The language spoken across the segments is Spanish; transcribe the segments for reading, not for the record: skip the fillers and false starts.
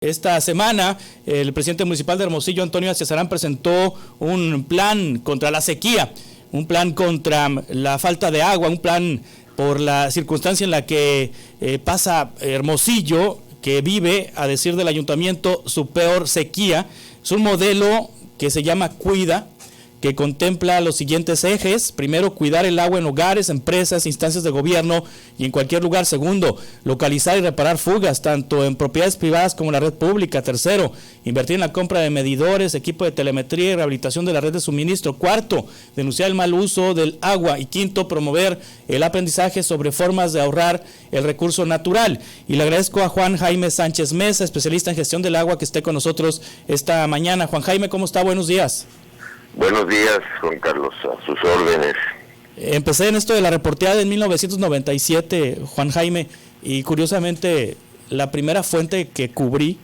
Esta semana, el presidente municipal de Hermosillo, Antonio Aciazarán, presentó un plan contra la sequía, un plan contra la falta de agua, un plan por la circunstancia en la que pasa Hermosillo, que vive, a decir del ayuntamiento, su peor sequía. Es un modelo que se llama Cuida, que contempla los siguientes ejes. Primero, cuidar el agua en hogares, empresas, instancias de gobierno y en cualquier lugar. Segundo, localizar y reparar fugas, tanto en propiedades privadas como en la red pública. Tercero, invertir en la compra de medidores, equipo de telemetría y rehabilitación de la red de suministro. Cuarto, denunciar el mal uso del agua. Y quinto, promover el aprendizaje sobre formas de ahorrar el recurso natural. Y le agradezco a Juan Jaime Sánchez Mesa, especialista en gestión del agua, que esté con nosotros esta mañana. Juan Jaime, ¿cómo está? Buenos días. Buenos días, Juan Carlos, a sus órdenes. Empecé en esto de la reporteada en 1997, Juan Jaime, y curiosamente la primera fuente que cubrí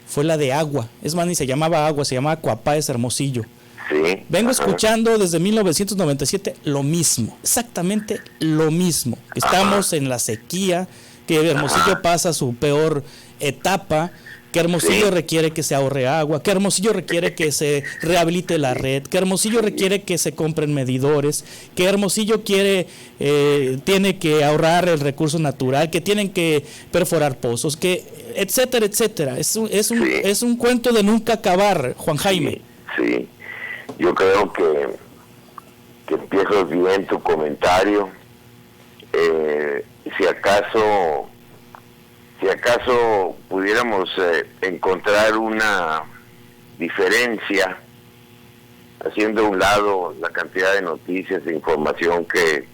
fue la de agua. Es más, ni se llamaba agua, se llamaba Coapáez Hermosillo. Sí. Vengo escuchando desde 1997 lo mismo, exactamente lo mismo. Estamos en la sequía, que Hermosillo pasa su peor etapa, que Hermosillo requiere que se ahorre agua, que Hermosillo requiere que se rehabilite la red, que Hermosillo requiere que se compren medidores, que Hermosillo tiene que ahorrar el recurso natural, que tienen que perforar pozos, que etcétera, etcétera. Es un cuento de nunca acabar, Juan Jaime. Sí. Yo creo que empiezas bien tu comentario. Si acaso pudiéramos encontrar una diferencia, haciendo a un lado la cantidad de noticias e información que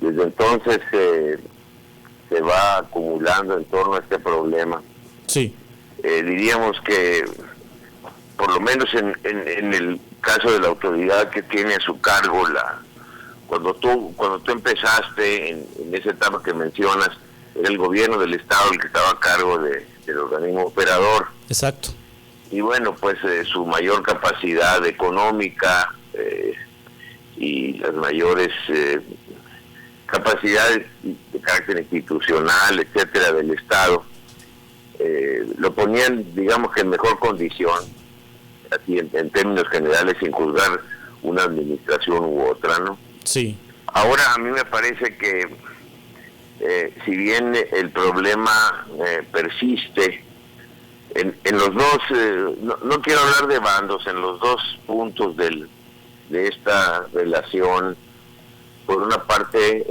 desde entonces se va acumulando en torno a este problema. Sí. Diríamos que, por lo menos en el caso de la autoridad que tiene a su cargo, cuando tú empezaste en esa etapa que mencionas, era el gobierno del estado el que estaba a cargo del organismo operador. Exacto. Y bueno, pues su mayor capacidad económica y las mayores capacidades de carácter institucional, etcétera, del estado, lo ponían, digamos que en mejor condición, así en términos generales, sin juzgar una administración u otra, ¿no? Sí. Ahora a mí me parece que si bien el problema persiste en los dos, no quiero hablar de bandos, en los dos puntos de esta relación. Por una parte,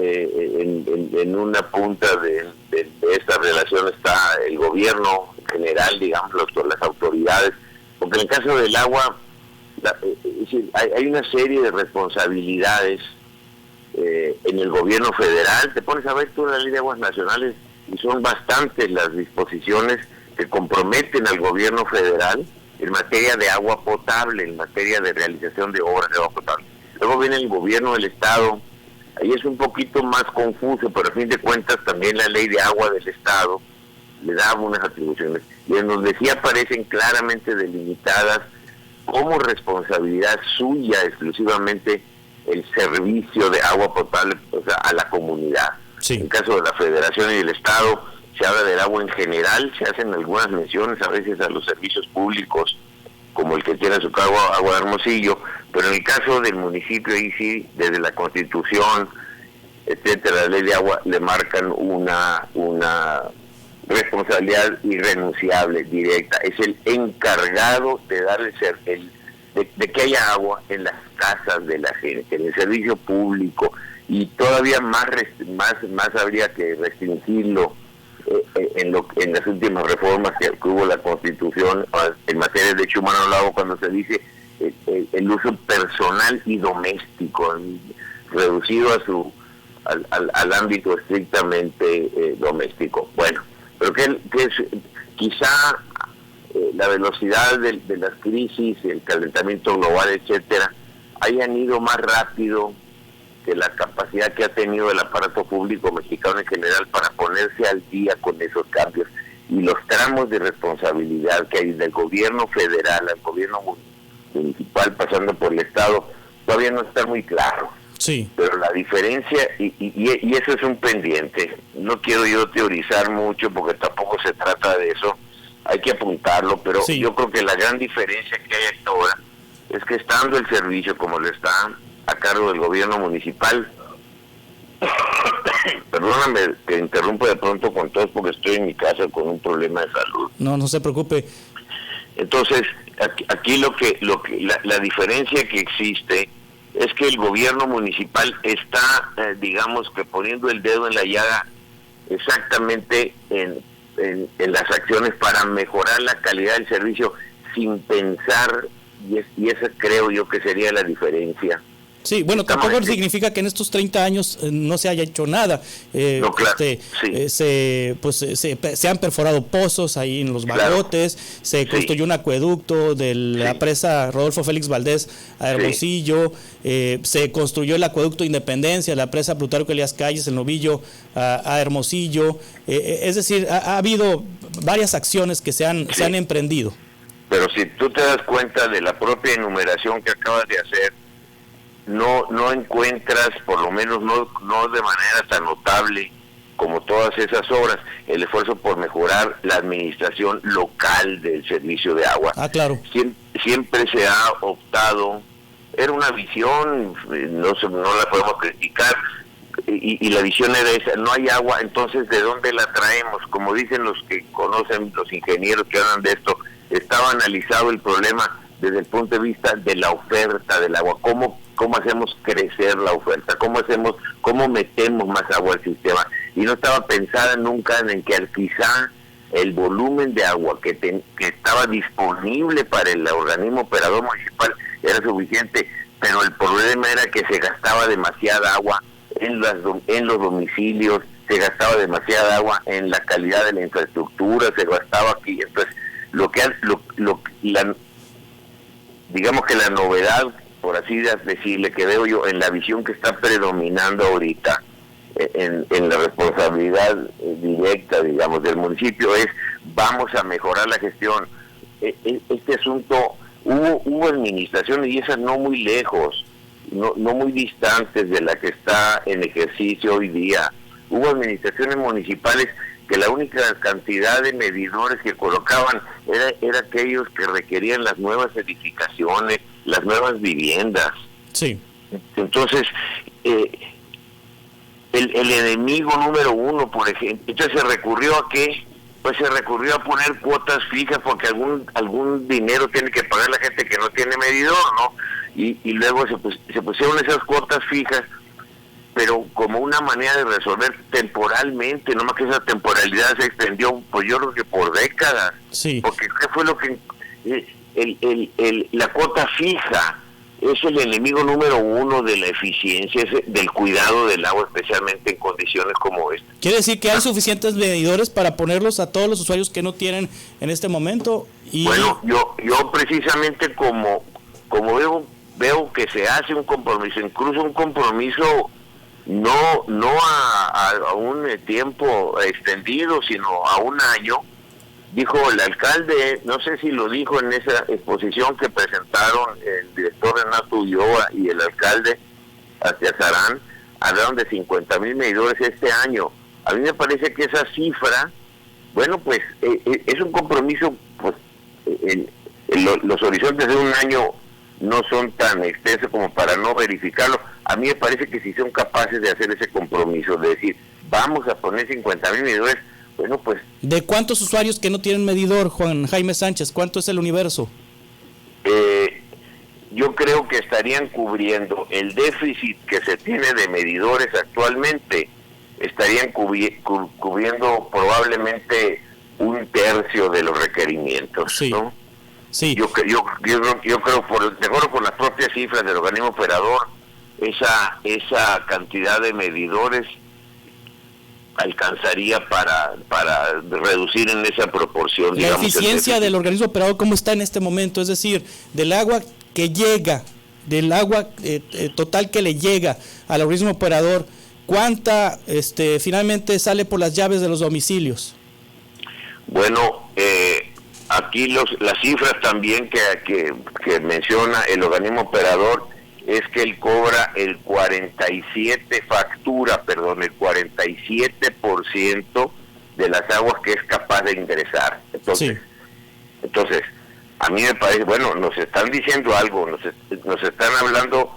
en una punta de esta relación está el gobierno general, digamos, las autoridades, porque en el caso del agua hay una serie de responsabilidades en el gobierno federal. Te pones a ver tú la ley de aguas nacionales y son bastantes las disposiciones que comprometen al gobierno federal en materia de agua potable, en materia de realización de obras de agua potable. Luego viene el gobierno del estado, ahí es un poquito más confuso, pero a fin de cuentas también la ley de agua del estado le da unas atribuciones, y en donde sí aparecen claramente delimitadas como responsabilidad suya exclusivamente el servicio de agua potable, o sea, a la comunidad. Sí. En el caso de la federación y del estado se habla del agua en general, se hacen algunas menciones a veces a los servicios públicos, como el que tiene a su cargo Agua de Hermosillo, pero en el caso del municipio ahí sí, desde la Constitución, etcétera, la ley de agua le marcan una responsabilidad irrenunciable, directa. Es el encargado de darle de que haya agua en las casas de la gente, en el servicio público, y todavía más habría que restringirlo en las últimas reformas que hubo la Constitución en materia de derecho humano al agua, cuando se dice el uso personal y doméstico, reducido al ámbito estrictamente doméstico. Bueno, pero que es quizá la velocidad de las crisis, el calentamiento global, etcétera, hayan ido más rápido que la capacidad que ha tenido el aparato público mexicano en general para ponerse al día con esos cambios, y los tramos de responsabilidad que hay del gobierno federal al gobierno municipal, pasando por el estado, todavía no están muy claros. Sí. Pero la diferencia, y eso es un pendiente, no quiero yo teorizar mucho porque tampoco se trata de eso, hay que apuntarlo, pero sí. Yo creo que la gran diferencia que hay hasta ahora es que estando el servicio como lo está a cargo del gobierno municipal, perdóname que interrumpo de pronto con todo porque estoy en mi casa con un problema de salud. No se preocupe. Entonces, aquí la diferencia que existe es que el gobierno municipal está, digamos que poniendo el dedo en la llaga exactamente en las acciones para mejorar la calidad del servicio sin pensar, y esa creo yo que sería la diferencia. Sí, bueno, tampoco significa que en estos 30 años no se haya hecho nada. No, claro, se han perforado pozos ahí en los barrotes, se construyó un acueducto de la presa Rodolfo Félix Valdés a Hermosillo, se construyó el acueducto Independencia, la presa Plutarco Elías Calles, el Novillo a Hermosillo. Es decir, ha habido varias acciones que se han emprendido. Pero si tú te das cuenta de la propia enumeración que acabas de hacer, no encuentras, por lo menos no de manera tan notable como todas esas obras, el esfuerzo por mejorar la administración local del servicio de agua. Claro. Siempre se ha optado, era una visión, no la podemos criticar, y la visión era esa: no hay agua, entonces ¿de dónde la traemos? Como dicen los que conocen, los ingenieros que hablan de esto, estaba analizado el problema desde el punto de vista de la oferta del agua, cómo hacemos crecer la oferta, cómo metemos más agua al sistema, y no estaba pensada nunca en que quizá el volumen de agua que estaba disponible para el organismo operador municipal era suficiente, pero el problema era que se gastaba demasiada agua en los domicilios, se gastaba demasiada agua en la calidad de la infraestructura, se gastaba aquí. Entonces, digamos que la novedad, por así decirle, que veo yo en la visión que está predominando ahorita en la responsabilidad directa, digamos, del municipio, es: vamos a mejorar la gestión. Este asunto, hubo administraciones, y esas no muy lejos, no muy distantes de la que está en ejercicio hoy día. Hubo administraciones municipales que la única cantidad de medidores que colocaban era aquellos que requerían las nuevas edificaciones, las nuevas viviendas. Sí. Entonces, el enemigo número uno, por ejemplo, entonces se recurrió a qué? Pues se recurrió a poner cuotas fijas, porque algún dinero tiene que pagar la gente que no tiene medidor, ¿no? Y luego se pusieron esas cuotas fijas, pero como una manera de resolver temporalmente, no más que esa temporalidad se extendió, pues yo creo que por décadas. Sí. Porque ¿qué fue lo que la cuota fija es el enemigo número uno de la eficiencia, del cuidado del agua, especialmente en condiciones como esta? ¿Quiere decir que hay suficientes medidores para ponerlos a todos los usuarios que no tienen en este momento? Bueno, yo precisamente como veo que se hace un compromiso, incluso un compromiso no a un tiempo extendido, sino a un año. Dijo el alcalde, no sé si lo dijo en esa exposición que presentaron el director Renato Ulloa y el alcalde Astiazarán, hablaron de 50,000 medidores este año. A mí me parece que esa cifra, bueno, pues es un compromiso, pues los horizontes de un año no son tan extensos como para no verificarlo. A mí me parece que si son capaces de hacer ese compromiso, de decir, vamos a poner 50,000 medidores, bueno, pues... ¿De cuántos usuarios que no tienen medidor, Juan Jaime Sánchez? ¿Cuánto es el universo? Yo creo que estarían cubriendo el déficit que se tiene de medidores actualmente, estarían cubriendo probablemente 1/3 de los requerimientos, sí, ¿no? Sí. Yo creo, de acuerdo con las propias cifras del organismo operador, esa cantidad de medidores alcanzaría para reducir en esa proporción, digamos, la eficiencia del organismo operador, ¿cómo está en este momento? Es decir, del agua que llega, del agua total que le llega al organismo operador, ¿cuánta finalmente sale por las llaves de los domicilios? Bueno, aquí las cifras también que menciona el organismo operador es que él cobra el 47% de las aguas que es capaz de ingresar. Entonces, Entonces, a mí me parece, bueno, nos están diciendo algo, nos están hablando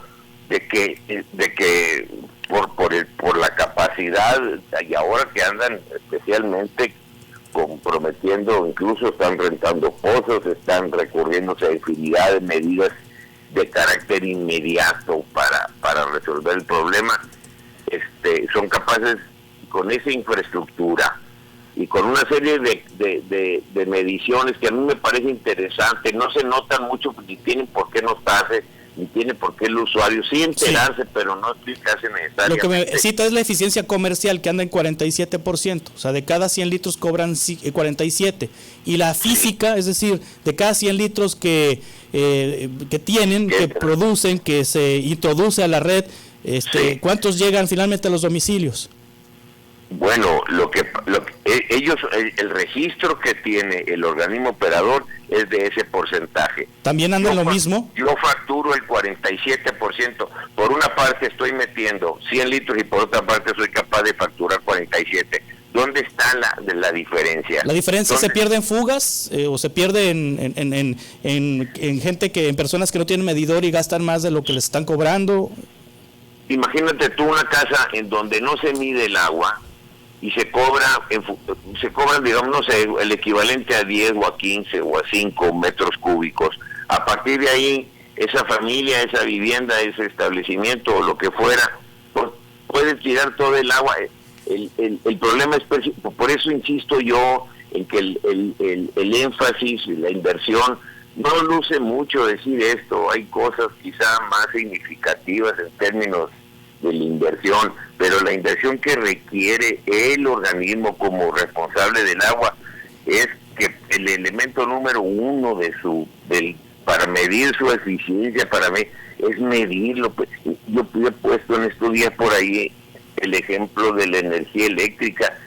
de que por la capacidad, y ahora que andan especialmente comprometiendo, incluso están rentando pozos, están recurriéndose a infinidad de medidas de carácter inmediato para resolver el problema. Son capaces, con esa infraestructura y con una serie de mediciones que a mí me parece interesante, no se notan mucho, ni tienen por qué notarse, ni tiene por qué el usuario sí enterarse, sí, pero no explicarse necesariamente. Lo que me cita es la eficiencia comercial, que anda en 47%, o sea, de cada 100 litros cobran 47, y la física, es decir, de cada 100 litros que tienen, que producen, que se introduce a la red, sí, ¿cuántos llegan finalmente a los domicilios? Bueno, ellos, el registro que tiene el organismo operador es de ese porcentaje. ¿También andan lo mismo? Yo facturo el 47%. Por una parte estoy metiendo 100 litros y por otra parte soy capaz de facturar 47. ¿Dónde está la diferencia? ¿La diferencia se pierde en fugas o se pierde en gente en personas que no tienen medidor y gastan más de lo que les están cobrando? Imagínate tú una casa en donde no se mide el agua y se cobran, digamos, no sé, el equivalente a 10 o a 15 o a 5 metros cúbicos. A partir de ahí, esa familia, esa vivienda, ese establecimiento o lo que fuera, pues, puede tirar todo el agua. El problema es, por eso insisto yo en que el énfasis, la inversión, no luce mucho decir esto. Hay cosas quizá más significativas en términos de la inversión, pero la inversión que requiere el organismo como responsable del agua es que el elemento número uno para medir su eficiencia, para mí, es medirlo. Yo he puesto en estos días por ahí el ejemplo de la energía eléctrica.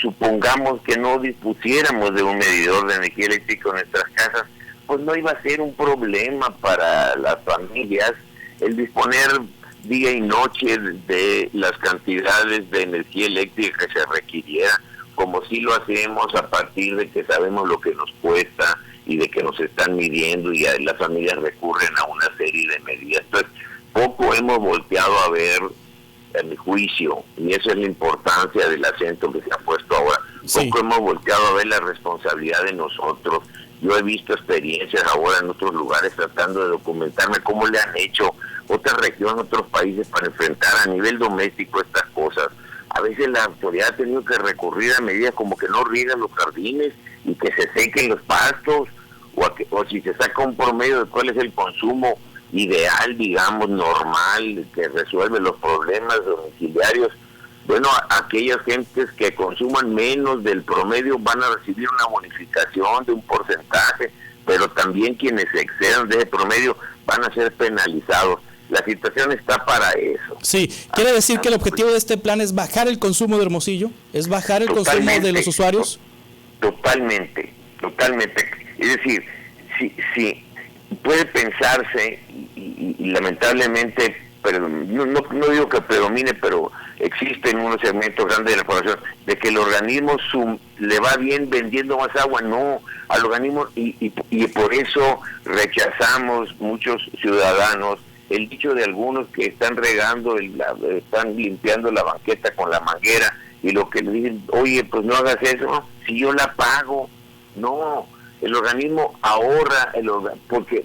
Supongamos que no dispusiéramos de un medidor de energía eléctrica en nuestras casas, pues no iba a ser un problema para las familias el disponer día y noche de las cantidades de energía eléctrica que se requiriera, como si lo hacemos a partir de que sabemos lo que nos cuesta y de que nos están midiendo, y las familias recurren a una serie de medidas. Entonces, poco hemos volteado a ver, a mi juicio, y esa es la importancia del acento que se ha puesto ahora, sí, poco hemos volteado a ver la responsabilidad de nosotros. Yo he visto experiencias ahora en otros lugares tratando de documentarme cómo le han hecho otras regiones, otros países para enfrentar a nivel doméstico estas cosas. A veces la autoridad ha tenido que recurrir a medidas como que no riegan los jardines y que se sequen los pastos, o si se saca un promedio de cuál es el consumo ideal, digamos, normal, que resuelve los problemas domiciliarios. Bueno, aquellas gentes que consuman menos del promedio van a recibir una bonificación de un porcentaje, pero también quienes se excedan de ese promedio van a ser penalizados. La situación está para eso. Sí, quiere decir que el objetivo de este plan es bajar el consumo de Hermosillo, es bajar el consumo de los usuarios. Totalmente. Es decir, si puede pensarse, y lamentablemente, pero no digo que predomine, pero existen unos segmentos grandes de la población, de que el organismo le va bien vendiendo más agua. No, al organismo, y por eso rechazamos muchos ciudadanos el dicho de algunos que están regando, están limpiando la banqueta con la manguera, y lo que le dicen, oye, pues no hagas eso, si yo la pago. No, el organismo ahorra, porque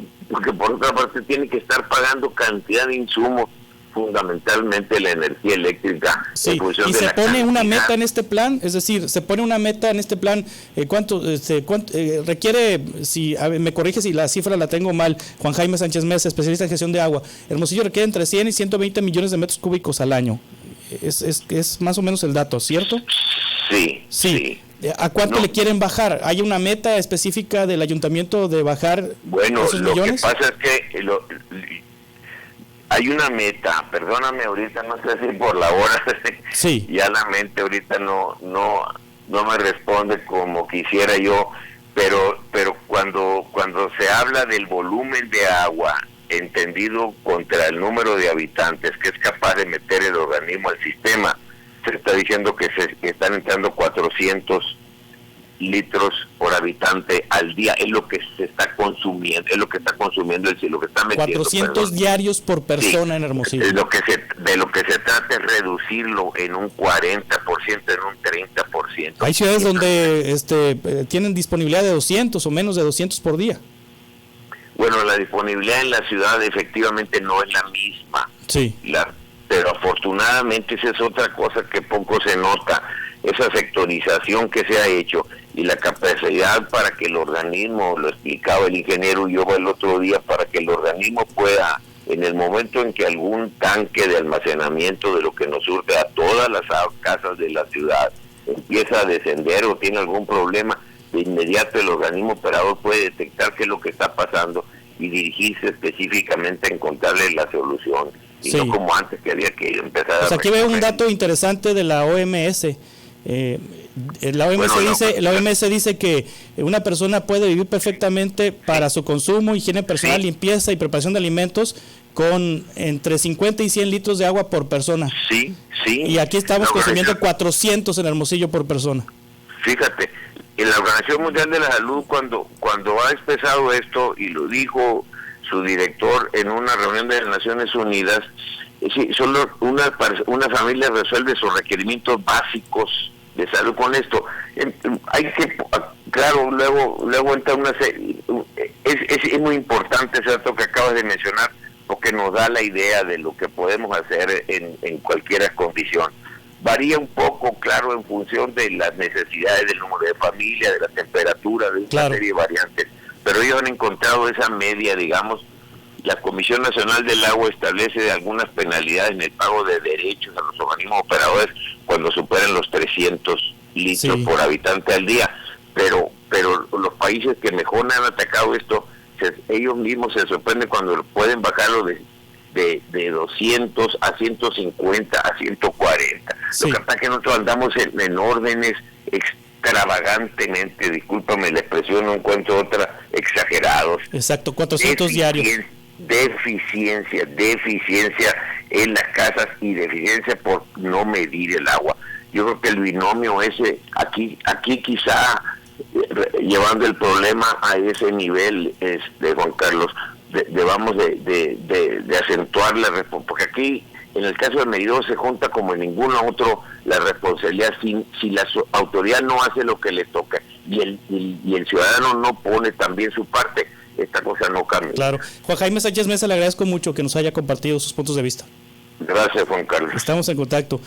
por otra parte tiene que estar pagando cantidad de insumos, fundamentalmente la energía eléctrica. Sí, y se pone una meta en este plan, es decir, se pone una meta en este plan, ¿cuánto requiere? Si me corrige si la cifra la tengo mal, Juan Jaime Sánchez Mesa, especialista en gestión de agua. Hermosillo requiere entre 100 y 120 millones de metros cúbicos al año. Es más o menos el dato, ¿cierto? Sí. ¿A cuánto le quieren bajar? ¿Hay una meta específica del ayuntamiento de bajar esos millones? Bueno, lo que pasa es que hay una meta, perdóname, ahorita no sé si por la hora, sí, ya la mente ahorita no me responde como quisiera yo, pero cuando se habla del volumen de agua entendido contra el número de habitantes que es capaz de meter el organismo al sistema, se está diciendo que están entrando 400 litros por habitante al día, es lo que se está consumiendo, es lo que está consumiendo lo que está metiendo. 400 diarios por persona, sí, en Hermosillo. De lo que se trata es reducirlo en un 40%, en un 30%. Hay ciudades donde tienen disponibilidad de 200 o menos de 200 por día. Bueno, la disponibilidad en la ciudad efectivamente no es la misma. Sí. Pero afortunadamente esa es otra cosa que poco se nota, esa sectorización que se ha hecho y la capacidad para que el organismo, lo explicaba el ingeniero Ulloa el otro día, para que el organismo pueda, en el momento en que algún tanque de almacenamiento de lo que nos surte a todas las casas de la ciudad empieza a descender o tiene algún problema, de inmediato el organismo operador puede detectar qué es lo que está pasando y dirigirse específicamente a encontrarle la solución. Y sí, no como antes que había que empezar pues aquí veo un dato interesante de la OMS. La OMS dice que una persona puede vivir perfectamente para su consumo, higiene personal, limpieza y preparación de alimentos con entre 50 y 100 litros de agua por persona. Sí. Y aquí estamos consumiendo 400 en Hermosillo por persona. Fíjate, en la Organización Mundial de la Salud, cuando ha expresado esto, y lo dijo su director en una reunión de las Naciones Unidas, solo una familia resuelve sus requerimientos básicos de salud con esto. Hay que, claro, luego entra es muy importante ese dato que acabas de mencionar, porque nos da la idea de lo que podemos hacer en cualquier condición. Varía un poco, claro, en función de las necesidades del número de familia, de la temperatura, de una serie de variantes, pero ellos han encontrado esa media, digamos. La Comisión Nacional del Agua establece algunas penalidades en el pago de derechos a los organismos operadores cuando superan los 300 litros por habitante al día, pero los países que mejor han atacado esto, ellos mismos se sorprenden cuando pueden bajarlo de 200 a 150 a 140. Lo que pasa es que nosotros andamos en órdenes extravagantemente, discúlpame la expresión, no encuentro otra, exagerados. Exacto, 400 diarios. Deficiencia en las casas y deficiencia por no medir el agua. Yo creo que el binomio ese, aquí quizá llevando el problema a ese nivel, Juan Carlos, debamos de acentuar la responsabilidad, porque aquí en el caso del medidor se junta como en ningún otro la responsabilidad. Si la autoridad no hace lo que le toca y el ciudadano no pone también su parte, esta cosa no cambia. Claro. Juan Jaime Sánchez Mesa, le agradezco mucho que nos haya compartido sus puntos de vista. Gracias, Juan Carlos. Estamos en contacto.